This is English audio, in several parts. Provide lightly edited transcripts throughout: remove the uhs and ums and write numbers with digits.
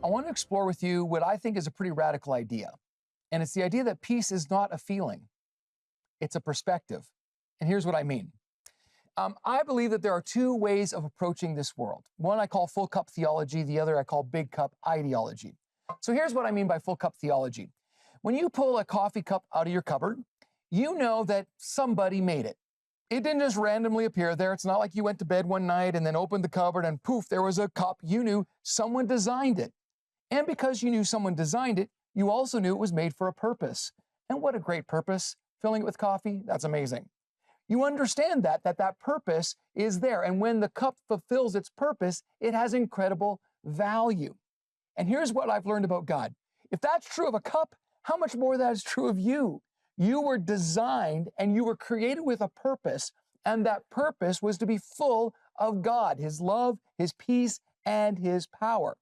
I want to explore with you what I think is a pretty radical idea. And it's the idea that peace is not a feeling, it's a perspective. And here's what I mean. I believe that there are two ways of approaching this world. One I call full cup theology, the other I call big cup ideology. So here's what I mean by full cup theology. When you pull a coffee cup out of your cupboard, you know that somebody made it. It didn't just randomly appear there. It's not like you went to bed one night and then opened the cupboard and poof, there was a cup. You knew someone designed it. And because you knew someone designed it, you also knew it was made for a purpose. And what a great purpose. Filling it with coffee, that's amazing. You understand that purpose is there. And when the cup fulfills its purpose, it has incredible value. And here's what I've learned about God. If that's true of a cup, how much more that is true of you? You were designed and you were created with a purpose, and that purpose was to be full of God, His love, His peace, and His power.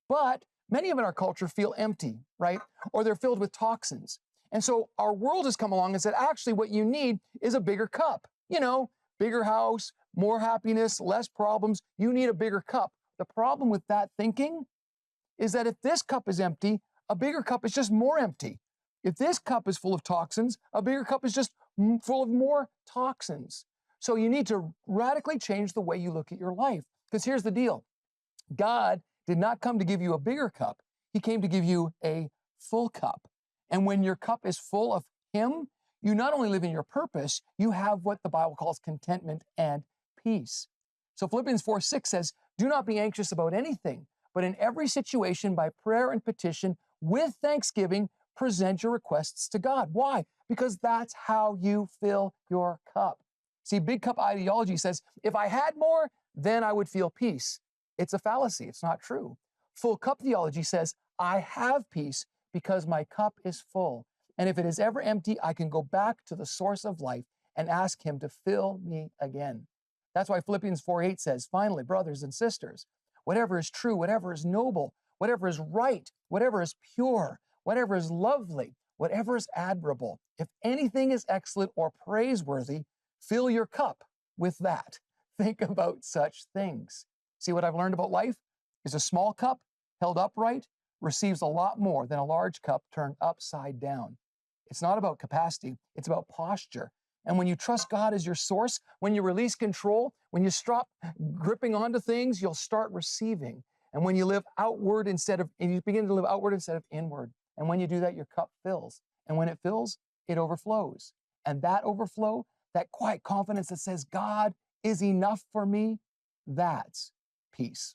But many of in our culture feel empty, right? Or they're filled with toxins. And so our world has come along and said, actually, what you need is a bigger cup. You know, bigger house, more happiness, less problems. You need a bigger cup. The problem with that thinking is that if this cup is empty, a bigger cup is just more empty. If this cup is full of toxins, a bigger cup is just full of more toxins. So you need to radically change the way you look at your life. Because here's the deal. God did not come to give you a bigger cup. He came to give you a full cup. And when your cup is full of Him, you not only live in your purpose, you have what the Bible calls contentment and peace. So Philippians 4:6 says, do not be anxious about anything, but in every situation by prayer and petition with thanksgiving, present your requests to God. Why? Because that's how you fill your cup. See, big cup ideology says, if I had more, then I would feel peace. It's a fallacy. It's not true. Full cup theology says, I have peace because my cup is full. And if it is ever empty, I can go back to the source of life and ask Him to fill me again. That's why Philippians 4:8 says, finally, brothers and sisters, whatever is true, whatever is noble, whatever is right, whatever is pure, whatever is lovely, whatever is admirable, if anything is excellent or praiseworthy, fill your cup with that. Think about such things. See, what I've learned about life is a small cup held upright receives a lot more than a large cup turned upside down. It's not about capacity, it's about posture. And when you trust God as your source, when you release control, when you stop gripping onto things, you'll start receiving. And when you live outward and you begin to live outward instead of inward. And when you do that, your cup fills. And when it fills, it overflows. And that overflow, that quiet confidence that says, God is enough for me, that's peace.